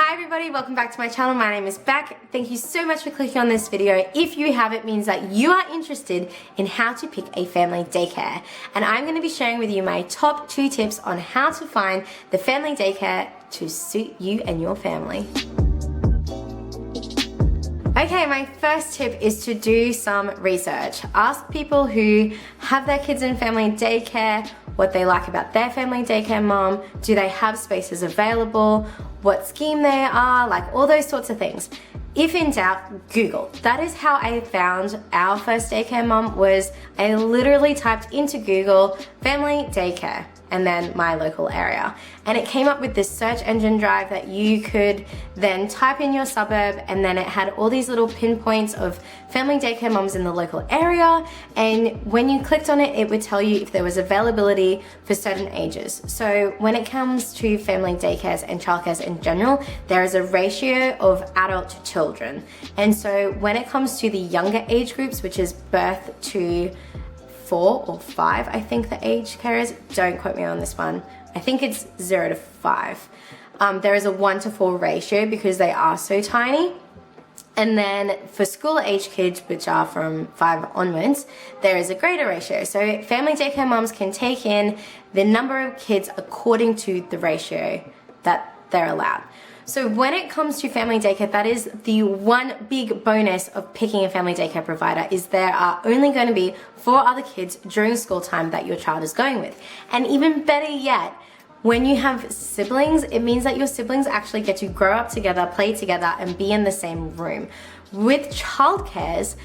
Hi everybody, welcome back to my channel. My name is Beck. Thank you so much for clicking on this video. If you have, it means that you are interested in how to pick a family daycare. And I'm going to be sharing with you my top 2 tips on how to find the family daycare to suit you and your family. Okay, my first tip is to do some research. Ask people who have their kids in family daycare what they like about their family daycare mom. Do they have spaces available? What scheme they are, like all those sorts of things. If in doubt, Google. That is how I found our first daycare mom. Was I literally typed into Google family daycare and then my local area, and it came up with this search engine drive that you could then type in your suburb, and then it had all these little pinpoints of family daycare moms in the local area, and when you clicked on it, it would tell you if there was availability for certain ages. So when it comes to family daycares and childcares in general, there is a ratio of adult to children, and so when it comes to the younger age groups, which is birth to 4 or 5, I think the age care is. Don't quote me on this one. I think it's 0 to 5. There is a 1 to 4 ratio because they are so tiny. And then for school age kids, which are from 5 onwards, there is a greater ratio. So family daycare moms can take in the number of kids according to the ratio that they're allowed. So when it comes to family daycare, that is the one big bonus of picking a family daycare provider, is there are only going to be 4 other kids during school time that your child is going with. And even better yet, when you have siblings, it means that your siblings actually get to grow up together, play together, and be in the same room. With childcares,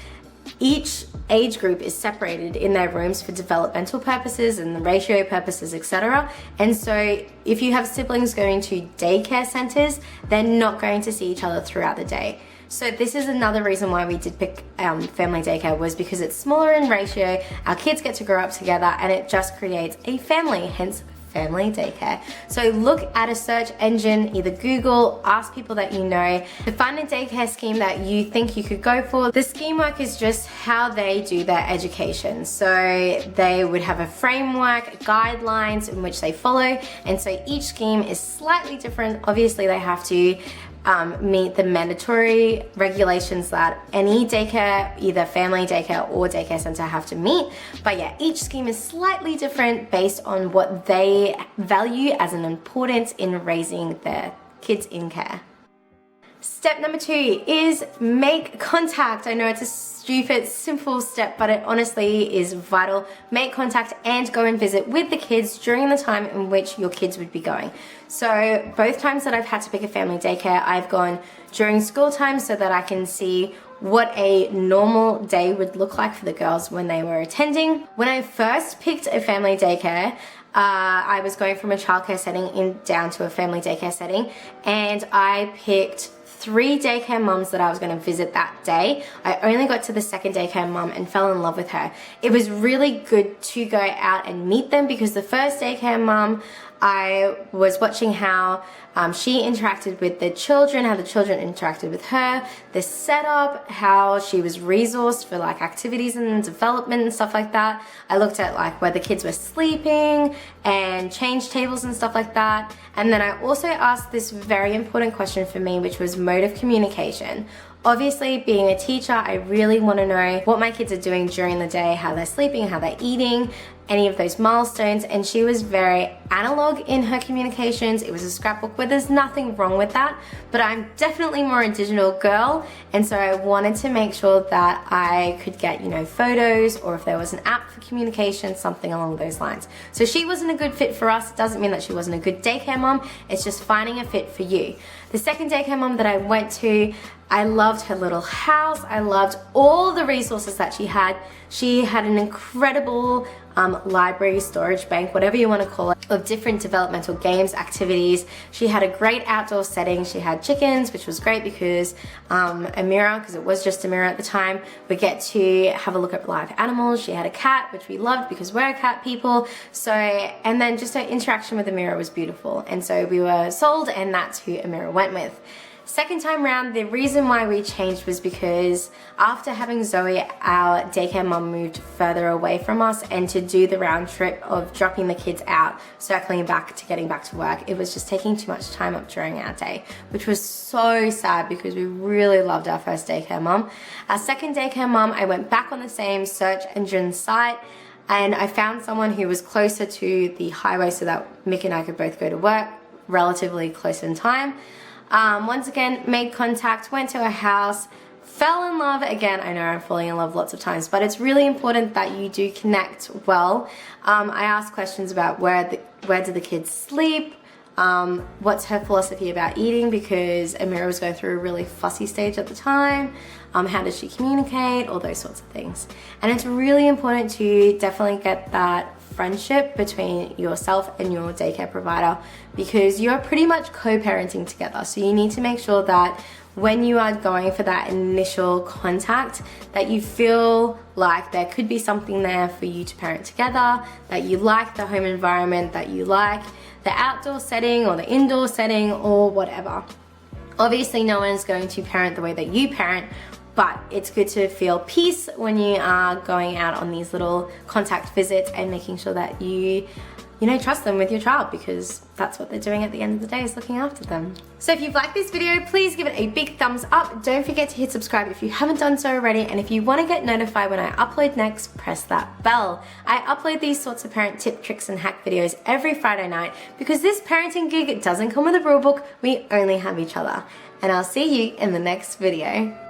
each age group is separated in their rooms for developmental purposes and the ratio purposes, etc. And so if you have siblings going to daycare centers, they're not going to see each other throughout the day. So this is another reason why we did pick family daycare, was because it's smaller in ratio, our kids get to grow up together, and it just creates a family, hence family daycare. So look at a search engine, either Google, ask people that you know, to find a daycare scheme that you think you could go for. The scheme work is just how they do their education. So they would have a framework, guidelines in which they follow, and so each scheme is slightly different. Obviously they have to meet the mandatory regulations that any daycare, either family daycare or daycare center, have to meet. But yeah, each scheme is slightly different based on what they value as an importance in raising their kids in care. Step number 2 is make contact. I know it's a stupid, simple step, but it honestly is vital. Make contact and go and visit with the kids during the time in which your kids would be going. So both times that I've had to pick a family daycare, I've gone during school time so that I can see what a normal day would look like for the girls when they were attending. When I first picked a family daycare, I was going from a childcare setting down to a family daycare setting, and I picked 3 daycare moms that I was going to visit that day. I only got to the second daycare mom and fell in love with her. It was really good to go out and meet them, because the first daycare mom, I was watching how she interacted with the children, how the children interacted with her, the setup, how she was resourced for like activities and development and stuff like that. I looked at like where the kids were sleeping and change tables and stuff like that. And then I also asked this very important question for me, which was mode of communication. Obviously, being a teacher, I really want to know what my kids are doing during the day, how they're sleeping, how they're eating, any of those milestones. And she was very analog in her communications. It was a scrapbook, but there's nothing wrong with that. But I'm definitely more a digital girl, and so I wanted to make sure that I could get, you know, photos, or if there was an app for communication, something along those lines. So she wasn't a good fit for us. It doesn't mean that she wasn't a good daycare mom. It's just finding a fit for you. The second daycare mom that I went to, I loved her little house. I loved all the resources that she had. She had an incredible library, storage bank, whatever you want to call it, of different developmental games, activities. She had a great outdoor setting. She had chickens, which was great because Amira, because it was just Amira at the time, would get to have a look at live animals. She had a cat, which we loved because we're cat people. So, and then just her interaction with Amira was beautiful. And so we were sold, and that's who Amira went with. Second time round, the reason why we changed was because after having Zoe, our daycare mum moved further away from us, and to do the round trip of dropping the kids out, circling back to getting back to work, it was just taking too much time up during our day, which was so sad because we really loved our first daycare mum. Our second daycare mum, I went back on the same search engine site, and I found someone who was closer to the highway so that Mick and I could both go to work relatively close in time. Once again, made contact, went to her house, fell in love again. I know I'm falling in love lots of times, but it's really important that you do connect well. I asked questions about where do the kids sleep, what's her philosophy about eating, because Amira was going through a really fussy stage at the time. How does she communicate, all those sorts of things. And it's really important to definitely get that friendship between yourself and your daycare provider, because you're pretty much co-parenting together. So you need to make sure that when you are going for that initial contact, that you feel like there could be something there for you to parent together, that you like the home environment, that you like the outdoor setting or the indoor setting or whatever. Obviously, no one's going to parent the way that you parent, but it's good to feel peace when you are going out on these little contact visits and making sure that you trust them with your child, because that's what they're doing at the end of the day, is looking after them. So if you've liked this video, please give it a big thumbs up. Don't forget to hit subscribe if you haven't done so already. And if you want to get notified when I upload next, press that bell. I upload these sorts of parent tip, tricks, and hack videos every Friday night, because this parenting gig doesn't come with a rule book. We only have each other. And I'll see you in the next video.